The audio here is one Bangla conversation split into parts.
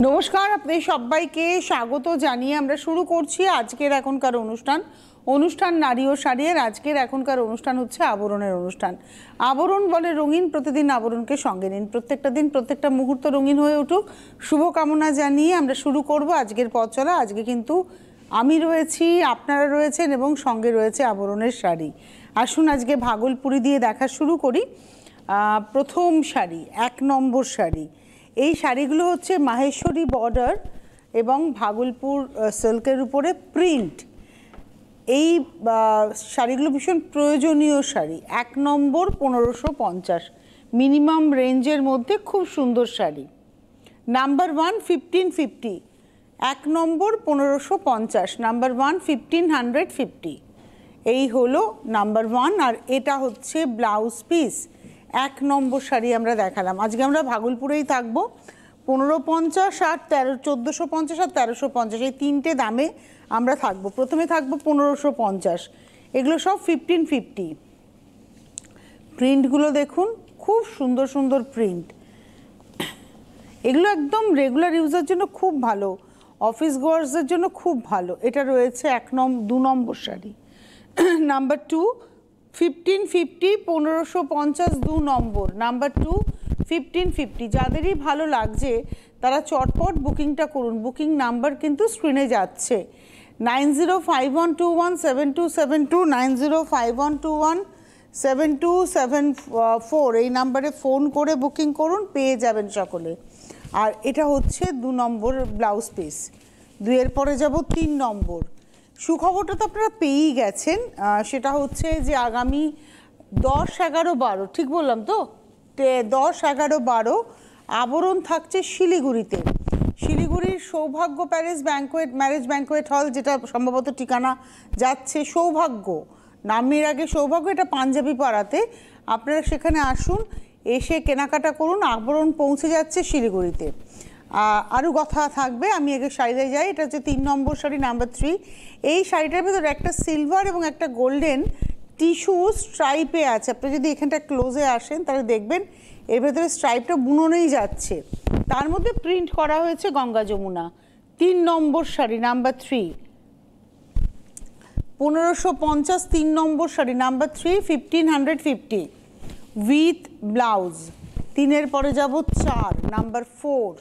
নমস্কার, আপনাদের সবাইকে স্বাগত জানিয়ে আমরা শুরু করছি আজকের এখনকার অনুষ্ঠান নারী ও শাড়ির। আজকের এখনকার অনুষ্ঠান হচ্ছে আবরণের অনুষ্ঠান। আবরণ বলে রঙিন, প্রতিদিন আবরণকে সঙ্গে নিন। প্রত্যেকটা দিন প্রত্যেকটা মুহূর্ত রঙিন হয়ে উঠুক, শুভকামনা জানিয়ে আমরা শুরু করব আজকের পথ চলা। আজকে কিন্তু আমি রয়েছি, আপনারা রয়েছেন এবং সঙ্গে রয়েছে আবরণের শাড়ি। আসুন আজকে ভাগলপুরি দিয়ে দেখা শুরু করি। প্রথম শাড়ি, 1 নম্বর শাড়ি। এই শাড়িগুলো হচ্ছে মাহেশ্বরী বর্ডার এবং ভাগলপুর সিল্কের উপরে প্রিন্ট। এই শাড়িগুলো ভীষণ প্রয়োজনীয় শাড়ি। 1 নম্বর 1550, মিনিমাম রেঞ্জের মধ্যে খুব সুন্দর শাড়ি। নাম্বার 1 1550, 1 নম্বর 1550, নাম্বার 1 1550। এই হলো নাম্বার 1। আর এটা হচ্ছে ব্লাউজ পিস। 1 নম্বর শাড়ি আমরা দেখালাম। আজকে আমরা ভাগলপুরেই থাকবো। 1550 আর 1450 আর 1350, এই তিনটে দামে আমরা থাকবো। প্রথমে থাকবো 1550। এগুলো সব 1550। প্রিন্টগুলো দেখুন, খুব সুন্দর সুন্দর প্রিন্ট। এগুলো একদম রেগুলার ইউজের জন্য খুব ভালো, অফিস গোয়ার্সের জন্য খুব ভালো। এটা রয়েছে 2 নম্বর শাড়ি। নাম্বার 2 1550, 1550 2 নম্বর। নাম্বার 2 1550। যাদেরই ভালো লাগছে তারা চটপট বুকিংটা করুন। বুকিং নাম্বার কিন্তু স্ক্রিনে যাচ্ছে। 9051217272, 9051217274, এই নাম্বারে ফোন করে বুকিং করুন, পেয়ে যাবেন সকলে। আর এটা হচ্ছে 2 নম্বর ব্লাউজ পিস। 2 এর পরে যাব 3 নম্বর। সুখবরটা তো আপনারা পেয়েই গেছেন। সেটা হচ্ছে যে আগামী 10, 11, 12, ঠিক বললাম তো? 10, 11, 12 আবরণ থাকছে শিলিগুড়িতে। শিলিগুড়ির সৌভাগ্য ম্যারেজ ব্যাঙ্কোয়েট হল, যেটা সম্ভবত ঠিকানা যাচ্ছে সৌভাগ্য, নামের আগে সৌভাগ্য, এটা পাঞ্জাবি পাড়াতে। আপনারা সেখানে আসুন, এসে কেনাকাটা করুন। আবরণ পৌঁছে যাচ্ছে শিলিগুড়িতে। আরও কথা থাকবে। আমি আগে শাড়িতে যাই। এটা হচ্ছে 3 নম্বর শাড়ি, নাম্বার 3। এই শাড়িটার ভেতরে একটা সিলভার এবং একটা গোল্ডেন টিস্যু স্ট্রাইপে আছে। আপনি যদি এখানটা ক্লোজে আসেন তাহলে দেখবেন এর ভেতরে স্ট্রাইপটা বুননেই যাচ্ছে। তার মধ্যে প্রিন্ট করা হয়েছে গঙ্গা যমুনা। 3 নম্বর শাড়ি, নাম্বার 3, 1550, 3 নম্বর শাড়ি, নাম্বার 3 1550 উইথ ব্লাউজ। 3 এর পরে যাব 4, নাম্বার 4।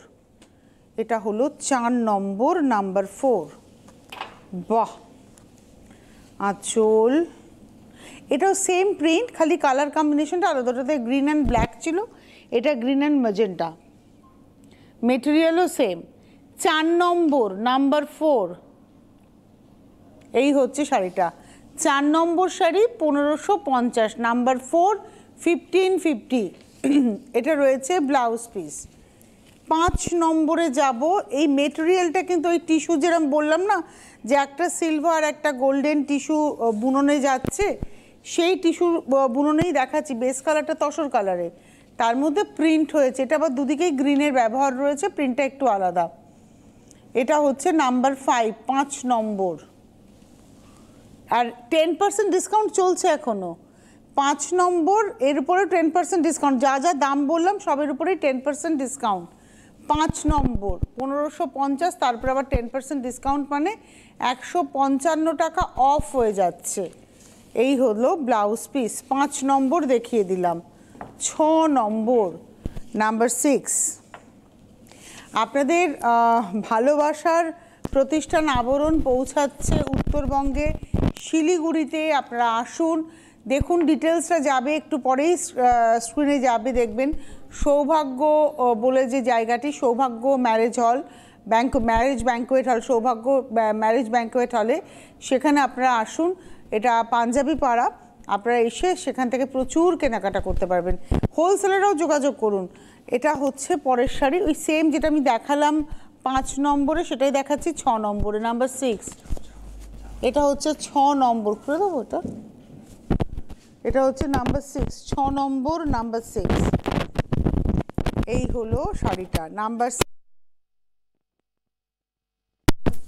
এটা হলো 4 নম্বর, নাম্বার 4। বাহ, আঁচল। এটাও সেম প্রিন্ট, খালি কালার কম্বিনেশনটা আলাদা। ওটাতে গ্রিন অ্যান্ড ব্ল্যাক ছিল, এটা গ্রিন অ্যান্ড ম্যাজেন্টা। মেটেরিয়ালও সেম। 4 নম্বর, নাম্বার 4। এই হচ্ছে শাড়িটা। 4 নম্বর শাড়ি 1550, নাম্বার 4 1550। এটা রয়েছে ব্লাউজ পিস। 5 নম্বরে যাব। এই মেটেরিয়ালটা কিন্তু ওই টিস্যু, যেরকম বললাম না যে একটা সিলভার একটা গোল্ডেন টিস্যু বুননে যাচ্ছে, সেই টিস্যু বুননেই দেখাচ্ছি। বেস কালারটা তসর কালারে, তার মধ্যে প্রিন্ট হয়েছে। এটা আবার দুদিকেই গ্রিনের ব্যবহার রয়েছে, প্রিন্টটা একটু আলাদা। এটা হচ্ছে নাম্বার 5, 5 নম্বর। আর 10% ডিসকাউন্ট চলছে এখনও। 5 নম্বর, এর উপরে 10% ডিসকাউন্ট। যা যা দাম বললাম সবের উপরেই 10% ডিসকাউন্ট। 5 নম্বর 1550, তারপরে আবার 10% ডিসকাউন্ট, মানে 155 টাকা অফ হয়ে যাচ্ছে। এই হলো ব্লাউজ পিস। 5 নম্বর দেখিয়ে দিলাম। 6 নম্বর, নাম্বার 6। আপনাদের ভালোবাসার প্রতিষ্ঠান আবরণ পৌঁছাচ্ছে উত্তরবঙ্গে, শিলিগুড়িতে। আপনারা আসুন, দেখুন। ডিটেলসটা যাবে একটু পরেই স্ক্রিনে যাবে, দেখবেন। সৌভাগ্য বলে যে জায়গাটি, সৌভাগ্য ম্যারেজ ব্যাঙ্কোয়েট হল, সৌভাগ্য ম্যারেজ ব্যাঙ্কোয়েট হলে, সেখানে আপনারা আসুন। এটা পাঞ্জাবি পাড়া। আপনারা এসে সেখান থেকে প্রচুর কেনাকাটা করতে পারবেন। হোলসেলাররাও যোগাযোগ করুন। এটা হচ্ছে পরের শাড়ি, ওই সেম যেটা আমি দেখালাম 5 নম্বরে, সেটাই দেখাচ্ছি 6 নম্বরে, নাম্বার 6। এটা হচ্ছে 6 নম্বর। করে দেবো এটা। এটা হচ্ছে নাম্বার 6, 6 নম্বর, নাম্বার 6। এই হলো শাড়িটা, নাম্বার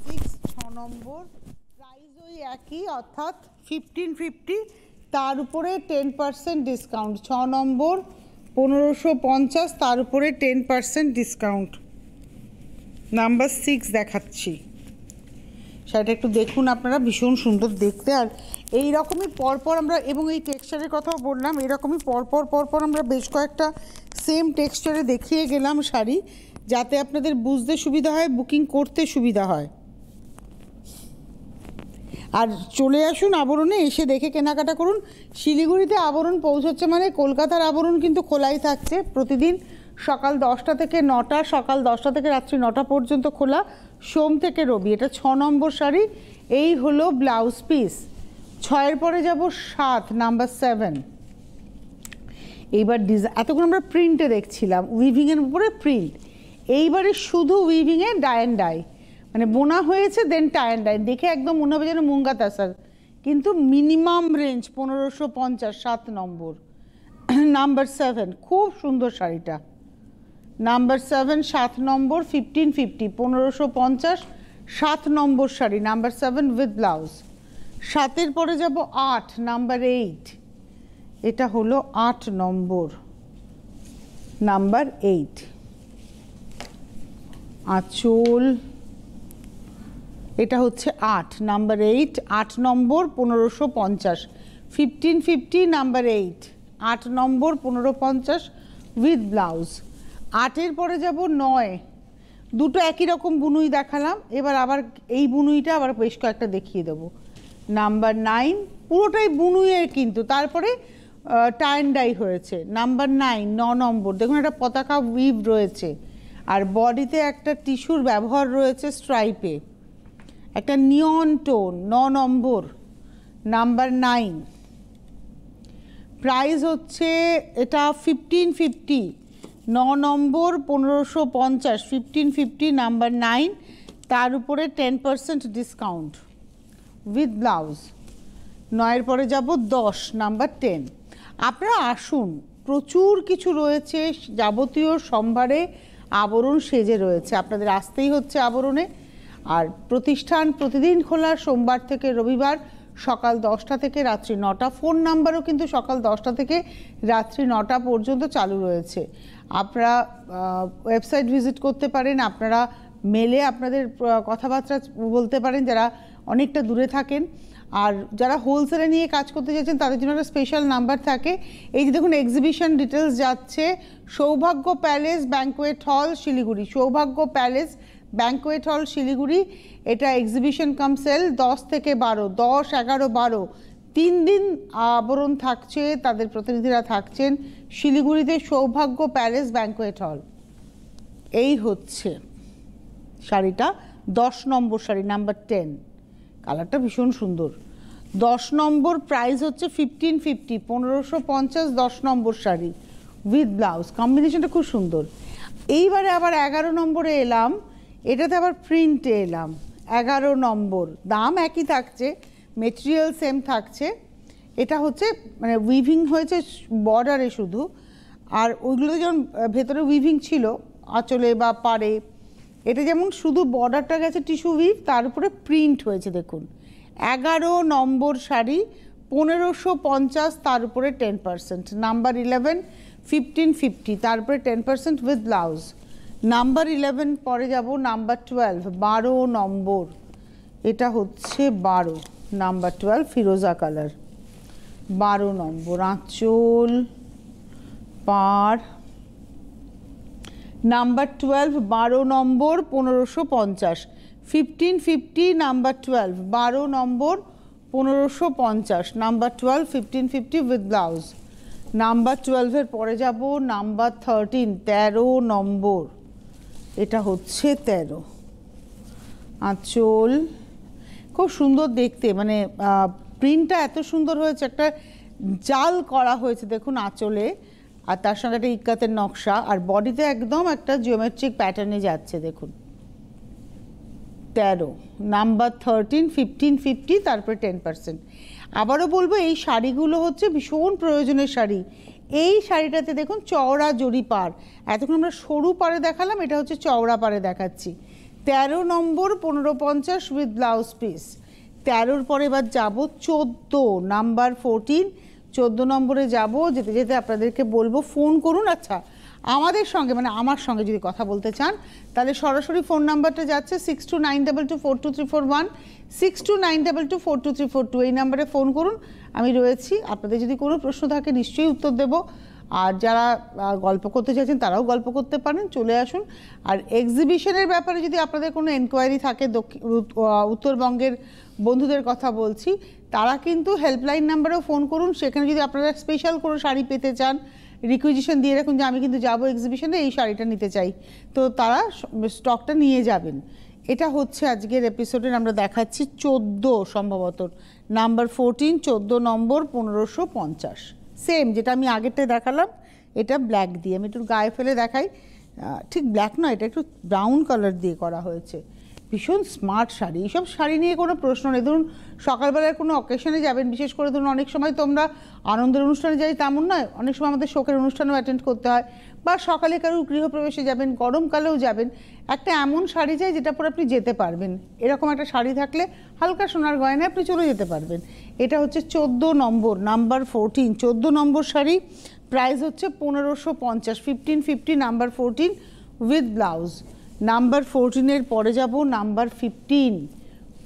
6, 6 নম্বর। প্রাইস ওই একই, অর্থাৎ 1550, তার উপরে 10% ডিসকাউন্ট। 6 নম্বর 1550, তার উপরে 10% ডিসকাউন্ট। নাম্বার 6 দেখাচ্ছি। শাড়িটা একটু দেখুন আপনারা, ভীষণ সুন্দর দেখতে। আর এই রকমই পরপর আমরা, এবং এই টেক্সচারের কথাও বললাম, এরকমই পরপর আমরা বেশ কয়েকটা সেম টেক্সচারে দেখিয়ে গেলাম শাড়ি, যাতে আপনাদের বুঝতে সুবিধা হয়, বুকিং করতে সুবিধা হয়। আর চলে আসুন আবরণে, এসে দেখে কেনাকাটা করুন। শিলিগুড়িতে আবরণ পৌঁছচ্ছে মানে কলকাতার আবরণ কিন্তু খোলাই থাকছে প্রতিদিন সকাল 10টা থেকে 9টা, সকাল 10টা থেকে রাত্রি 9টা পর্যন্ত খোলা, সোম থেকে রবি। এটা 6 নম্বর শাড়ি। এই হলো ব্লাউজ পিস। 6-এর পরে যাব 7, নাম্বার 7। এইবার এতক্ষণ আমরা প্রিন্টে দেখছিলাম, উইভিংয়ের উপরে প্রিন্ট। এইবারে শুধু উইভিংয়ে ডাই অ্যান্ড ডাই, মানে বোনা হয়েছে দেন টাই অ্যান্ড ডাই। দেখে একদম মনে হবে যেন মুঙ্গা তাসার, কিন্তু মিনিমাম রেঞ্জ 1550, 7 নম্বর। নাম্বার 7, খুব সুন্দর শাড়িটা। নাম্বার 7, 7 নম্বর, 1550, 1550, 7 নম্বর শাড়ি, নাম্বার 7 উইথ ব্লাউজ। 7-এর পরে যাব 8, নাম্বার 8। এটা হলো 8 নম্বর, নাম্বার 8। আঁচল, এটা হচ্ছে 8, নাম্বার 8, 8 নম্বর, 1550, 1550, নাম্বার 8, 8 নম্বর, 1550 উইথ ব্লাউজ। 8-এর পরে যাব 9। দুটো একই রকম বুনুই দেখালাম, এবার আবার এই বুনুইটা আবার বেশ কয়েকটা দেখিয়ে দেবো। নাম্বার 9, পুরোটাই বুনুইয়ের কিন্তু, তারপরে টাই অ্যান্ড ডাই হয়েছে। নাম্বার 9, 9 নম্বর, দেখুন একটা পতাকা উইভ রয়েছে, আর বডিতে একটা টিস্যুর ব্যবহার রয়েছে স্ট্রাইপে, একটা নিয়ন টোন। 9 নম্বর, নাম্বার 9। প্রাইস হচ্ছে এটা 1550, 9 নম্বর, 1550, 1550, নাম্বার 9। তার উপরে 10% ডিসকাউন্ট উইথ ব্লাউজ। 9-এর পরে যাব 10, নাম্বার 10। আপনারা আসুন, প্রচুর কিছু রয়েছে, যাবতীয় সম্ভারে আবরণ সেজে রয়েছে, আপনাদের আসতেই হচ্ছে আবরণে। আর প্রতিষ্ঠান প্রতিদিন খোলা, সোমবার থেকে রবিবার সকাল 10টা থেকে রাত্রি 9টা। ফোন নাম্বারও কিন্তু সকাল 10টা থেকে রাত্রি 9টা পর্যন্ত চালু রয়েছে। আপনারা ওয়েবসাইট ভিজিট করতে পারেন, আপনারা মেলে আপনাদের কথাবার্তা বলতে পারেন যারা অনেকটা দূরে থাকেন। আর যারা হোলসেলে নিয়ে কাজ করতে চাইছেন তাদের জন্য একটা স্পেশাল নাম্বার থাকে। এই যে দেখুন এক্সিবিশন ডিটেলস যাচ্ছে, সৌভাগ্য প্যালেস ব্যাঙ্কোয়েট হল শিলিগুড়ি, সৌভাগ্য প্যালেস ব্যাঙ্কোয়েট হল শিলিগুড়ি। এটা এক্সিবিশন কাম সেল 10 থেকে 12, 10, 11, 12 3 দিন আবরণ থাকছে, তাদের প্রতিনিধিরা থাকছেন শিলিগুড়িতে, সৌভাগ্য প্যালেস ব্যাঙ্কোয়েট হল। এই হচ্ছে শাড়িটা, 10 নম্বর শাড়ি, নাম্বার 10। কালারটা ভীষণ সুন্দর। 10 নম্বর, প্রাইস হচ্ছে 1550, 1550, 10 নম্বর শাড়ি উইথ ব্লাউজ। কম্বিনেশনটা খুব সুন্দর। এইবারে আবার 11 নম্বরে এলাম, এটাতে আবার প্রিন্টে এলাম। 11 নম্বর, দাম একই থাকছে, মেটেরিয়াল সেম থাকছে। এটা হচ্ছে মানে উইভিং হয়েছে বর্ডারে শুধু, আর ওইগুলোতে যেমন ভেতরে উইভিং ছিল আঁচলে বা পাড়ে, এটা যেমন শুধু বর্ডারটা গেছে টিস্যু উইভ, তার উপরে প্রিন্ট হয়েছে দেখুন। 11 নম্বর শাড়ি, 1550, তার উপরে 10%। নাম্বার 11, 1550, তার উপরে 10% উইথ ব্লাউজ। নাম্বার 11 পরে যাব নাম্বার 12, 12 নম্বর। এটা হচ্ছে 12, নাম্বার 12, ফিরোজা কালার, 12 নম্বর। আঁচল, পাড়, নাম্বার 12, 12 নম্বর, 1550, 1550, নাম্বার 12, 12 নম্বর, 1550, নাম্বার 12, 1550 উইথ ব্লাউজ। নাম্বার 12-এর পরে যাব নাম্বার 13, 13 নম্বর। এটা হচ্ছে 13। আঁচল খুব সুন্দর দেখতে, মানে প্রিন্টটা এত সুন্দর হয়েছে, একটা জাল করা হয়েছে দেখুন আঁচলে, আর তার সঙ্গে একটা ইক্কাতের নকশা, আর বডিতে একদম একটা জিওমেট্রিক প্যাটার্নে যাচ্ছে দেখুন। 13, নাম্বার 13, 1550, তারপরে 10%। আবারও বলবো এই শাড়িগুলো হচ্ছে ভীষণ প্রয়োজনের শাড়ি। এই শাড়িটাতে দেখুন চওড়া জরি পাড়, এতক্ষণ আমরা সরু পাড়ে দেখালাম, এটা হচ্ছে চওড়া পাড়ে দেখাচ্ছি। 13 নম্বর, 1550 উইথ ব্লাউজ পিস। 13-র পরে এবার যাব 14, নাম্বার 14, 14 নম্বরে যাব। যেতে যেতে আপনাদেরকে বলবো ফোন করুন। আচ্ছা, আমাদের সঙ্গে মানে আমার সঙ্গে যদি কথা বলতে চান তাহলে সরাসরি ফোন নাম্বারটা যাচ্ছে 6292242341, 6292242342। এই নাম্বারে ফোন করুন, আমি রয়েছি। আপনাদের যদি কোনো প্রশ্ন থাকে নিশ্চয়ই উত্তর দেব। আর যারা গল্প করতে চাইছেন তারাও গল্প করতে পারেন, চলে আসুন। আর এক্সিবিশনের ব্যাপারে যদি আপনাদের কোনো এনকোয়ারি থাকে, উত্তরবঙ্গের বন্ধুদের কথা বলছি, তারা কিন্তু হেল্পলাইন নাম্বারেও ফোন করুন। সেখানে যদি আপনারা স্পেশাল কোনো শাড়ি পেতে চান, রিকুইজিশন দিয়ে রাখুন যে আমি কিন্তু যাবো এক্সিবিশনে, এই শাড়িটা নিতে চাই, তো তারা স্টকটা নিয়ে যাবেন। এটা হচ্ছে আজকের এপিসোডের আমরা দেখাচ্ছি 14 সম্ভবত নাম্বার 14, 14 নম্বর 1550। সেম যেটা আমি আগেরটায় দেখালাম, এটা ব্ল্যাক দিয়ে, আমি একটু গায়ে ফেলে দেখাই। ঠিক ব্ল্যাক নয়, এটা একটু ব্রাউন কালার দিয়ে করা হয়েছে। ভীষণ স্মার্ট শাড়ি। এইসব শাড়ি নিয়ে কোনো প্রশ্ন নেই। ধরুন সকালবেলায় কোনো অকেশনে যাবেন, বিশেষ করে ধরুন অনেক সময় তো আমরা আনন্দের অনুষ্ঠানে যাই তেমন নয়, অনেক সময় আমাদের শোকের অনুষ্ঠানেও অ্যাটেন্ড করতে হয়, বা সকালে কারো গৃহপ্রবেশে যাবেন, গরমকালেও যাবেন, একটা এমন শাড়ি চাই যেটা পরে আপনি যেতে পারবেন। এরকম একটা শাড়ি থাকলে হালকা সোনার গয়নায় আপনি চলে যেতে পারবেন। এটা হচ্ছে 14 নম্বর, নাম্বার 14, 14 নম্বর শাড়ি। প্রাইস হচ্ছে 1550, 1550, নাম্বার 14 উইথ ব্লাউজ। নাম্বার 14-এর পরে যাব নাম্বার 15,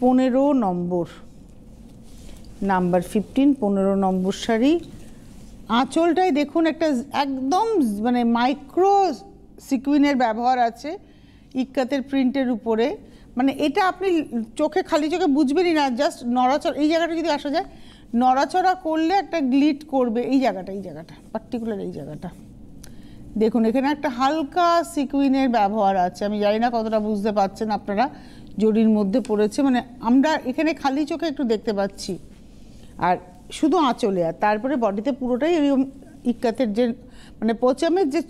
15 নম্বর, নাম্বার 15, 15 নম্বর শাড়ি। আঁচলটায় দেখুন একটা একদম মানে মাইক্রো সিকুইনের ব্যবহার আছে ইক্কাতের প্রিন্টের উপরে। মানে এটা আপনি চোখে খালি চোখে বুঝবেনই না, জাস্ট নড়াচড়া, এই জায়গাটা যদি আসা যায়, নড়াচড়া করলে একটা গ্লিট করবে এই জায়গাটা, এই জায়গাটা পার্টিকুলার, এই জায়গাটা দেখুন। এখানে একটা হালকা সিকুইনের ব্যবহার আছে, আমি জানি না কতটা বুঝতে পারছেন আপনারা, জরির মধ্যে পড়েছে, মানে আমরা এখানে খালি চোখে একটু দেখতে পাচ্ছি। আর শুধু আঁচলে, আর তারপরে বডিতে পুরোটাই এরকম ইক্কাতের যে মানে পোচামের যে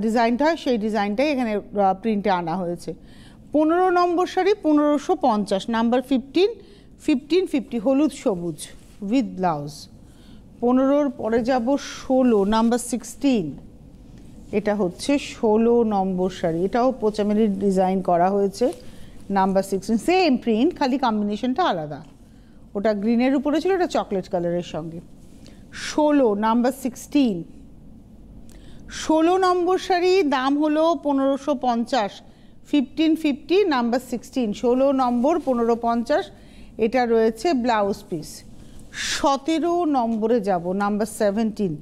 ডিজাইনটা হয় সেই ডিজাইনটাই এখানে প্রিন্টে আনা হয়েছে। 15 নম্বর শাড়ি 1550, নাম্বার 15, 1550, হলুদ সবুজ উইথ ব্লাউজ। 15-র পরে যাব 16, নাম্বার 16। এটা হচ্ছে 16 নম্বর শাড়ি, এটাও পোচামেরির ডিজাইন করা হয়েছে, নাম্বার 16, সেম প্রিন্ট, খালি কম্বিনেশনটা আলাদা। ওটা গ্রিনের উপরে ছিল, এটা চকলেট কালারের সঙ্গে। 16, নাম্বার 16, 16 নম্বর শাড়ি, দাম হলো 1550, 1550, নাম্বার 16, 16 নম্বর 1550। এটা রয়েছে ব্লাউজ পিস। 17 নম্বরে যাব, নাম্বার 17।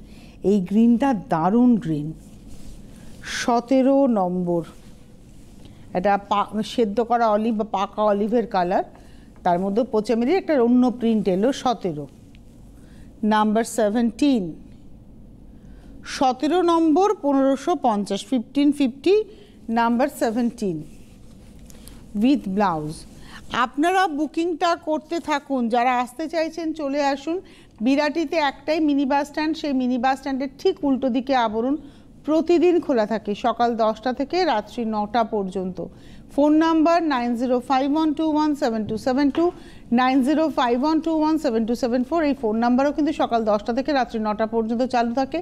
এই গ্রিনটা দারুণ গ্রিন। 17 নম্বর, এটা সেদ্ধ করা অলিভ বা পাকা অলিভের কালার, তার মধ্যে পোচামেরির একটা অন্য প্রিন্ট এলো। 17, number 17, 17 number 1550, 1550, number 17 with blouse. আপনারা বুকিংটা করতে থাকুন, যারা আসতে চাইছেন চলে আসুন। বিরাটিতে একটাই মিনি বাস স্ট্যান্ড, সেই মিনি বাস স্ট্যান্ডের ঠিক উল্টো দিকে আবরণ প্রতিদিন খোলা থাকে, সকাল 10টা থেকে রাত্রি 9টা পর্যন্ত। Phone number 9051217272, 9051217274। এই ফোন নাম্বারও কিন্তু সকাল 10টা থেকে রাত্রি 9টা পর্যন্ত চালু থাকে।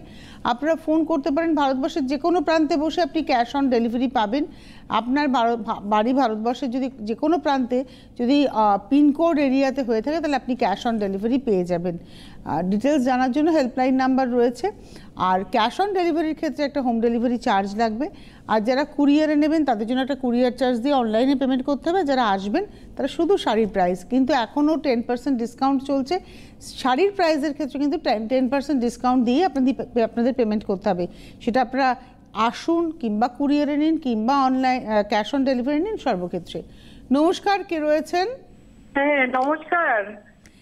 আপনারা ফোন করতে পারেন। ভারতবর্ষের যে কোনো প্রান্তে বসে আপনি ক্যাশ অন ডেলিভারি পাবেন। আপনার বাড়ি ভারতবর্ষের যদি যে কোনো প্রান্তে যদি পিনকোড এরিয়াতে হয়ে থাকে তাহলে আপনি ক্যাশ অন ডেলিভারি পেয়ে যাবেন। ডিটেলস জানার জন্য হেল্পলাইন নাম্বার রয়েছে। আর ক্যাশ অন ডেলিভারির ক্ষেত্রে একটা হোম ডেলিভারি চার্জ লাগবে। আর যারা কুরিয়ারে নেবেন তাদের জন্য একটা কুরিয়ার চার্জ দিয়ে অনলাইনে পেমেন্ট করতে হবে। যারা আসবেন তারা শুধু শাড়ির প্রাইস, কিন্তু এখনও 10% ডিসকাউন্ট চলছে। শাড়ির প্রাইসের ক্ষেত্রে কিন্তু 10% ডিসকাউন্ট দিয়ে আপনাদের পেমেন্ট করতে হবে। সেটা আপনারা আসুন কিংবা কুরিয়ারে নিন কিংবা অনলাইন ক্যাশ অন ডেলিভারি নিন, সর্বক্ষেত্রে। নমস্কার, কে রয়েছেন? হ্যাঁ নমস্কার,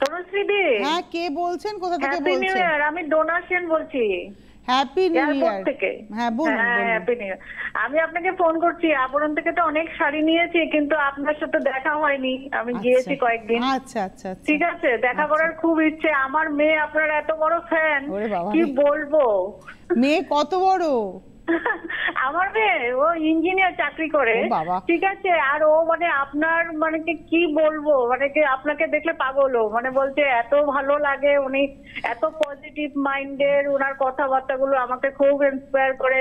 তনুশ্রী দি। হ্যাঁ, কে বলছেন, কোথা থেকে হ্যাপি নিউ বলছেন? ইয়ার, আমি ডোনা সেন বলছি। হ্যাপি নিউ ইয়ার থেকে। হ্যাঁ বলুন। Happy new year. আমি আপনাকে ফোন করছি, আবরণ থেকে তো অনেক শাড়ি নিয়েছি, কিন্তু আপনার সাথে দেখা হয়নি। আমি গিয়েছি কয়েকদিন। আচ্ছা আচ্ছা আচ্ছা, ঠিক আছে, দেখা করার খুব ইচ্ছে। আমার মেয়ে আপনার এত বড় ফ্যান, কি বলবো। মেয়ে কত বড়? আমার মেয়ে ও ইঞ্জিনিয়ার চাকরি করে। ঠিক আছে, আর ও মানে আপনার মানে কি বলবো, মানে কি আপনাকে দেখলে পাগল। মানে বলছে এত ভালো লাগে, উনি এত পজিটিভ মাইন্ডের, ওনার কথাবার্তাগুলো আমাকে খুব ইন্সপায়ার করে,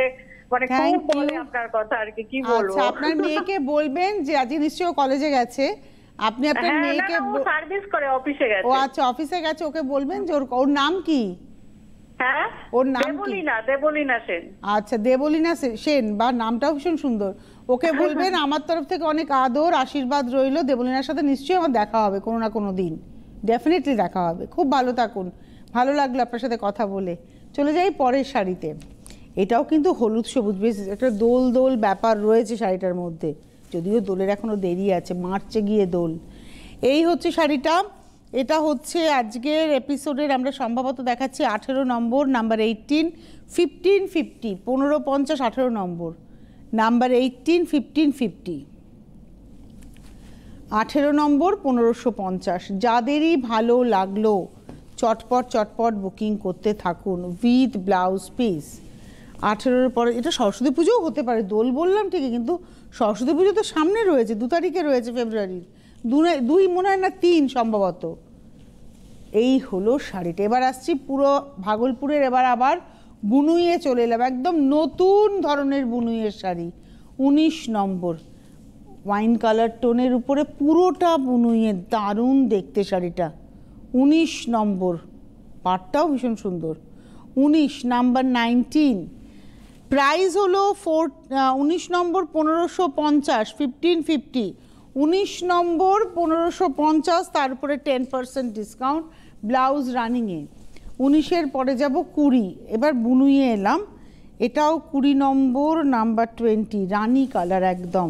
মানে খুব বলে আপনার কথা আর কি বলবো। আচ্ছা, আপনার মেয়েকে বলবেন যে আজ নিশ্চয়ই কলেজে গেছে, আপনি আপনার মেয়েকে সার্ভিস করে অফিসে গেছে। ও আচ্ছা, অফিসে গেছে, ওকে বলবেন যে ওর নাম কি? হ্যাঁ, ওর নাম কি? দেবলীনা সেন। আচ্ছা, দেবলীনা সেন, বা নামটাও ভীষণ সুন্দর। ওকে বলবেন আমার তরফ থেকে অনেক আদর আশীর্বাদ রইল। দেবলীনার সাথে নিশ্চয়ই আমার দেখা হবে কোনো না কোনো দিন, ডেফিনেটলি দেখা হবে। খুব ভালো থাকুন, ভালো লাগলো আপনার সাথে কথা বলে। চলে যাই পরের শাড়িতে। এটাও কিন্তু হলুদ সবুজ, বেশ একটা দোল দোল ব্যাপার রয়েছে শাড়িটার মধ্যে, যদিও দোলের এখনও দেরি আছে, মার্চে গিয়ে দোল। এই হচ্ছে শাড়িটা। এটা হচ্ছে আজকের এপিসোডের আমরা সম্ভবত দেখাচ্ছি 18 নম্বর, নাম্বার 18, 1550, 1550, 18 নম্বর, নাম্বার 18, 1550, 18 নম্বর, 1550। যাদেরই ভালো লাগলো চটপট চটপট বুকিং করতে থাকুন উইথ ব্লাউজ পিস। 18-র পরে এটা সরস্বতী পুজোও হতে পারে, দোল বললাম ঠিকই, কিন্তু সরস্বতী পুজো তো সামনে রয়েছে, 2 তারিখে রয়েছে ফেব্রুয়ারির, 2 মনে হয় না 3 সম্ভবত। এই হলো শাড়িটা। এবার আসছি পুরো ভাগলপুরের, এবার আবার বুনুইয়ে চলে এলাম, একদম নতুন ধরনের বুনুইয়ের শাড়ি, 19 নম্বর, ওয়াইন কালার টোনের উপরে পুরোটা বুনুইয়ে, দারুণ দেখতে শাড়িটা। 19 নম্বর, পাটটাও ভীষণ সুন্দর। 19 নাম্বার 19, প্রাইস হলো 19 নম্বর 1550, 1550, 19 নম্বর 1550, তার উপরে 10% ডিসকাউন্ট, ব্লাউজ রানিংয়ে। 19-এর পরে যাব 20, এবার বুনুইয়ে এলাম। এটাও 20 নম্বর, নাম্বার 20, রানি কালার একদম,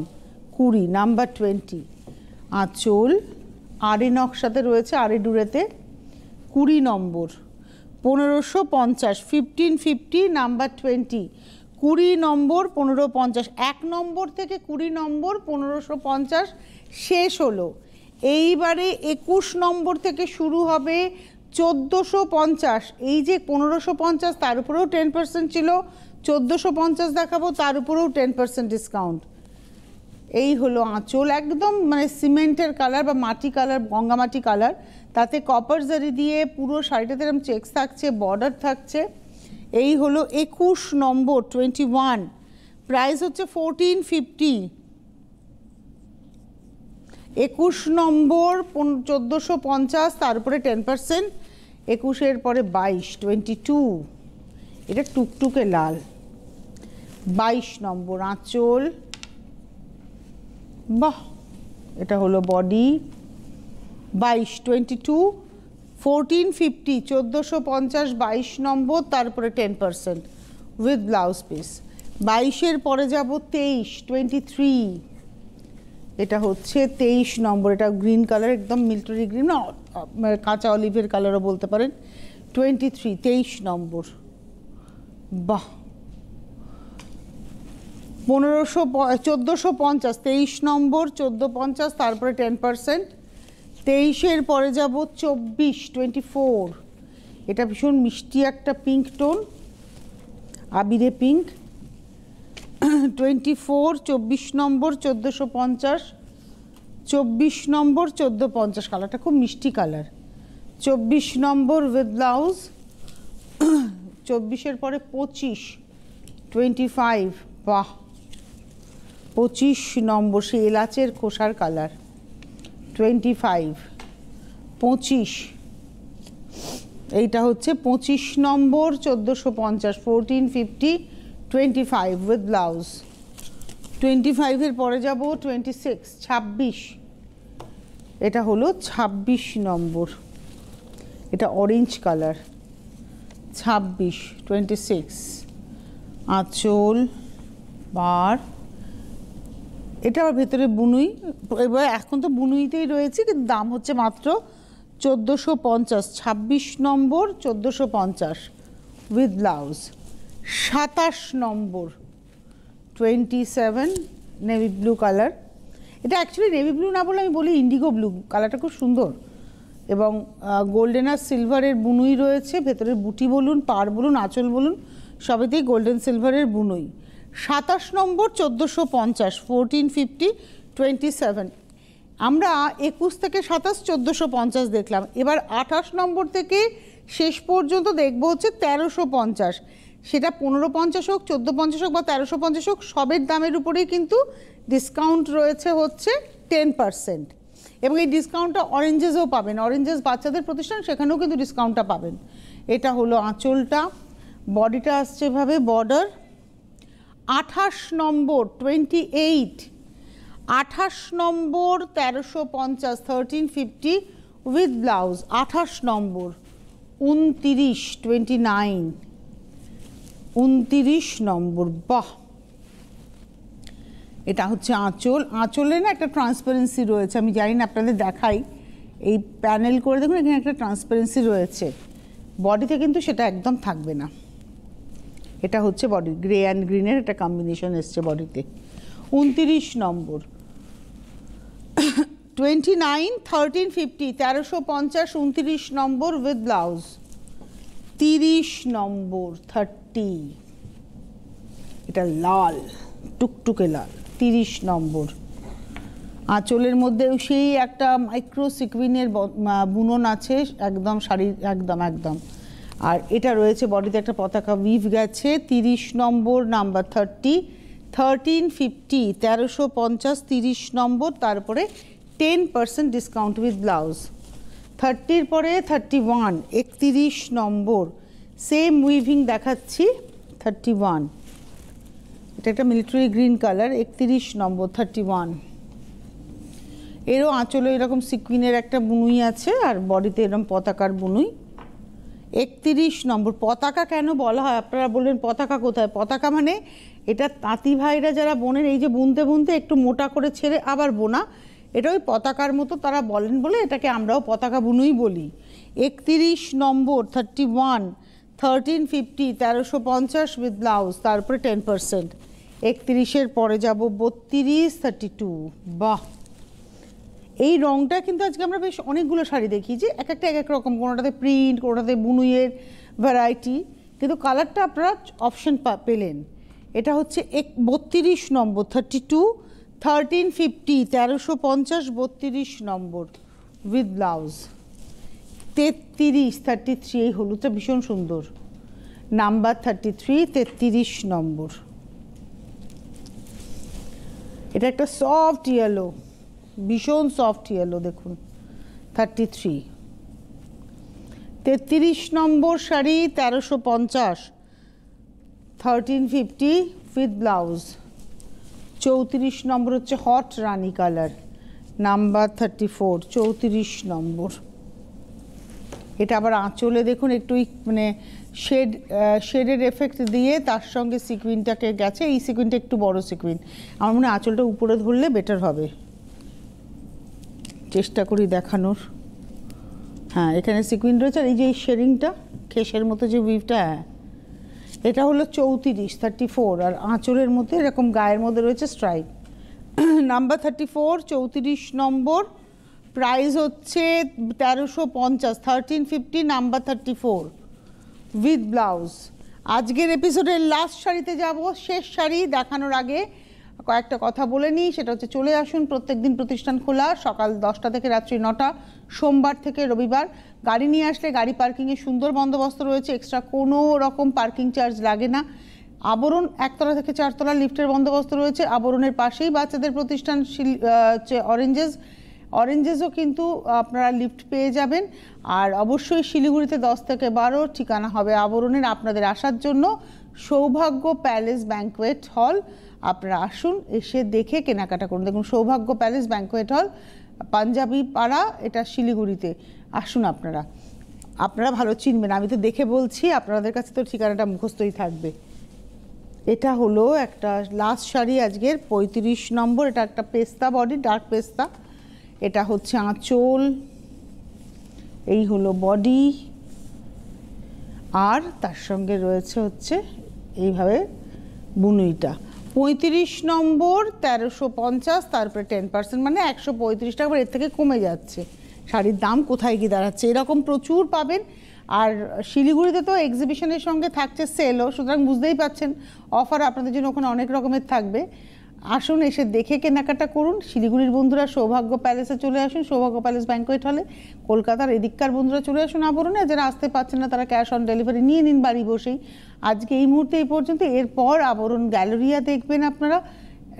20 নাম্বার 20। আঁচল আরে নকশাতে রয়েছে, আরে ডুরেতে, 20 নম্বর, 1550, 1550, নাম্বার 20, 20 নম্বর 1550। 1 নম্বর থেকে 20 নম্বর 1550 শেষ হলো। এইবারে 21 নম্বর থেকে শুরু হবে 1450। এই যে 1550, তার উপরেও 10% ছিল, 1450 দেখাবো, তার উপরেও 10% ডিসকাউন্ট। এই হলো আঁচল, একদম মানে সিমেন্টের কালার বা মাটি কালার, গঙ্গামাটি কালার, তাতে কপার জারি দিয়ে পুরো শাড়িটাতে এরকম চেক্স থাকছে, বর্ডার থাকছে। এই হলো 21 নম্বর, 21, প্রাইস হচ্ছে 1450। 21 নম্বর 1450, তার উপরে 10%। 21-এর পরে 22, 22, এটা টুকটুকে লাল, 22 নম্বর আঁচল, বাহ, এটা হলো বডি, 22, 22, 1450, 1450, 22 নম্বর, তারপরে 10% উইথ ব্লাউজ পিস। 22-এর পরে যাব 23, 23, এটা হচ্ছে 23 নম্বর, এটা গ্রিন কালার, একদম মিলিটারি গ্রিন, না কাঁচা অলিভের কালারও বলতে পারেন। 23, 23 নম্বর, বাহ, 1450, 23 নম্বর, 1450, তারপরে 10%। 23-এর পরে যাব 24, 24, এটা ভীষণ মিষ্টি একটা পিঙ্ক টোন, আবিরে পিঙ্ক। 24, 24 নম্বর 1450, 24 নম্বর 1450, কালারটা খুব মিষ্টি কালার। 24 নম্বর উইথ ব্লাউজ। 24-এর পরে 25, 25, বাহ, 25 নম্বর, সে এলাচের খোসার কালার, 25, 25, এইটা হচ্ছে 25 নম্বর 1450, 1450, 25 উইথ ব্লাউজ। 25-এর পরে যাব 26, 26, এটা হলো 26 নম্বর, এটা অরেঞ্জ কালার, 26, 26, আঁচল বার, এটা আবার ভেতরে বুনুই। এবার এখন তো বুনুইতেই রয়েছে, কিন্তু দাম হচ্ছে মাত্র 1450, 26 নম্বর 1450 with blouse. 27 number 27, navy blue colour, এটা অ্যাকচুয়ালি নেভি ব্লু না বলে আমি বলি ইন্ডিগো ব্লু, কালারটা খুব সুন্দর, এবং গোল্ডেন আর সিলভারের বুনুই রয়েছে, ভেতরের বুটি বলুন, পার বলুন, আঁচল বলুন, সবেতেই গোল্ডেন সিলভারের বুনুই। 27 নম্বর 1450, 1450, 27। আমরা 21 থেকে 27 1450 দেখলাম, এবার 28 নম্বর থেকে শেষ পর্যন্ত দেখবো হচ্ছে 1350। সেটা 1550 হোক, 1450 হোক বা 1350 হোক, সবের দামের উপরেই কিন্তু ডিসকাউন্ট রয়েছে হচ্ছে 10%। এবং এই ডিসকাউন্টটা অরেঞ্জেসও পাবেন, অরেঞ্জেস বাচ্চাদের প্রতিষ্ঠান, সেখানেও কিন্তু ডিসকাউন্টটা পাবেন। এটা হলো আঁচলটা, বডিটা আসছে এভাবে, border 28 number 28, 28 number 1350 1350 with blouse, 28 নম্বর 29 29, 29 নম্বর। বাহ, এটা হচ্ছে আঁচল। আঁচলে না একটা ট্রান্সপারেন্সি রয়েছে, আমি জানি না আপনাদের দেখাই, এই প্যানেল করে দেখুন এখানে একটা ট্রান্সপারেন্সি রয়েছে, বডিতে কিন্তু সেটা একদম থাকবে না। এটা হচ্ছে বডি, গ্রে অ্যান্ড গ্রিনের একটা কম্বিনেশন এসছে বডিতে। 29 নম্বর 29 1350 1350 29 নম্বর উইথ ব্লাউজ। 30 নম্বর 30, এটা লাল, টুকটুকে লাল, 30 নম্বর। আঁচলের মধ্যেও সেই একটা মাইক্রো সিকুইনের বুনন আছে একদম শাড়ির, একদম একদম। আর এটা রয়েছে বডিতে একটা পতাকা উইভ গেছে। 30 নম্বর, নাম্বার 30, 1350 1350 30 নম্বর, তারপরে 10% ডিসকাউন্ট উইথ ব্লাউজ। 30-র পরে 31 31 নম্বর, সেম উইভিং দেখাচ্ছি, 31, এটা একটা মিলিটারি গ্রিন কালার, 31 নম্বর 31। এরও আঁচলে এরকম সিকুইনের একটা বুনুই আছে আর বডিতে এরকম পতাকার বুনুই। 31 নম্বর, পতাকা কেন বলা হয় আপনারা বললেন পতাকা কোথায়? পতাকা মানে এটা তাঁতি ভাইরা যারা বোনেন, এই যে বুনতে বুনতে একটু মোটা করে ছেড়ে আবার বোনা, এটা ওই পতাকার মতো তারা বলেন বলে এটাকে আমরাও পতাকা বুনুই বলি। 31 নম্বর 31 1350 1350 উইথ ব্লাউজ, তারপরে 10%। 31-এর পরে যাব 32 32। বাহ, এই রঙটা কিন্তু আজকে আমরা বেশ অনেকগুলো শাড়ি দেখি যে এক একটা এক এক রকম, কোনোটাতে প্রিন্ট, কোনোটাতে বুনুইয়ের ভ্যারাইটি, কিন্তু কালারটা আপনারা অপশন পেলেন। এটা হচ্ছে 32 নম্বর 32 1350 1350 32 নম্বর উইথ ব্লাউজ। 33 33, এই হলুদটা ভীষণ সুন্দর, নাম্বার 33 33 নম্বর। এটা একটা সফট ইয়েলো, ভীষণ সফট ইয়েলো, দেখুন 33। 33 নম্বর শাড়ি 1350 1350 উইথ ব্লাউজ। 34 নম্বর হচ্ছে হট রানি কালার, নাম্বার 34 34 নম্বর। এটা আবার আঁচলে দেখুন একটু মানে শেডের এফেক্ট দিয়ে তার সঙ্গে সিকুইনটাকে গেছে, এই সিকুইনটা একটু বড় সিকুইন, আমার মনে হয় আঁচলটা উপরে ধরলে বেটার হবে, চেষ্টা করি দেখানোর। হ্যাঁ, এখানে সিকুইন রয়েছে আর এই যে এই শেডিংটা খেসের মতো যে উইভটা, হ্যাঁ এটা হলো 34 34, আর আঁচলের মধ্যে এরকম গায়ের মধ্যে রয়েছে স্ট্রাইপ, নাম্বার 34 34 নম্বর। প্রাইস হচ্ছে 1350 1350, নাম্বার 34 উইথ ব্লাউজ। আজকের এপিসোডের লাস্ট শাড়িতে যাব, শেষ শাড়ি দেখানোর আগে কয়েকটা কথা বলে নিই, সেটা হচ্ছে চলে আসুন, প্রত্যেকদিন প্রতিষ্ঠান খোলা সকাল 10টা থেকে রাত্রি 9টা, সোমবার থেকে রবিবার। গাড়ি নিয়ে আসলে গাড়ি পার্কিংয়ের সুন্দর বন্দোবস্ত রয়েছে, এক্সট্রা কোনো রকম পার্কিং চার্জ লাগে না। আবরণ 1তলা থেকে 4তলা লিফটের বন্দোবস্ত রয়েছে, আবরণের পাশেই বাচ্চাদের প্রতিষ্ঠান অরেঞ্জেসও কিন্তু আপনারা লিফট পেয়ে যাবেন। আর অবশ্যই শিলিগুড়িতে 10 থেকে 12, ঠিকানা হবে আবরণের। আপনাদের আসার জন্য সৌভাগ্য প্যালেস ব্যাঙ্কোয়েট হল, আপনারা আসুন, এসে দেখে কেনাকাটা করুন। দেখুন সৌভাগ্য প্যালেস ব্যাঙ্কোয়েট হল, পাঞ্জাবি পাড়া, এটা শিলিগুড়িতে। আসুন আপনারা, আপনারা ভালো চিনবেন, আমি তো দেখে বলছি, আপনাদের কাছে তো ঠিকানাটা মুখস্থই থাকবে। এটা হলো একটা লাস্ট শাড়ি আজকের 35 নম্বর, এটা একটা পেস্তা বডি, ডার্ক পেস্তা। এটা হচ্ছে আঁচল, এই হলো বডি, আর তার সঙ্গে রয়েছে হচ্ছে এইভাবে বুনুইটা। 35 নম্বর 1350, তারপরে 10%, মানে 135 টাকা, এর থেকে কমে যাচ্ছে। শাড়ির দাম কোথায় গিয়ে দাঁড়াচ্ছে, এরকম প্রচুর পাবেন। আর শিলিগুড়িতে তো এক্সিবিশনের সঙ্গে থাকছে সেলও, সুতরাং বুঝতেই পাচ্ছেন অফার আপনাদের জন্য ওখানে অনেক রকমের থাকবে। আসুন, এসে দেখে কেনাকাটা করুন। শিলিগুড়ির বন্ধুরা সৌভাগ্য প্যালেসে চলে আসুন, সৌভাগ্য প্যালেস ব্যাঙ্কোয়েট হলে। কলকাতার এদিককার বন্ধুরা চলে আসুন আবরণে, যারা আসতে পারছেন না তারা ক্যাশ অন ডেলিভারি নিয়ে নিন বাড়ি বসেই। আজকে এই মুহূর্তে এই পর্যন্ত, এরপর আবরণ গ্যালারিয়া দেখবেন আপনারা,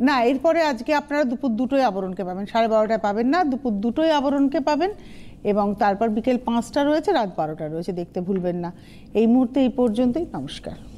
না এরপরে আজকে আপনারা দুপুর 2টোয় আবরণকে পাবেন, 12:30টায় পাবেন না, দুপুর 2টোয় আবরণকে পাবেন। এবং তারপর বিকেল 5টা রয়েছে, রাত 12টা রয়েছে, দেখতে ভুলবেন না। এই মুহূর্তে এই পর্যন্তই, নমস্কার।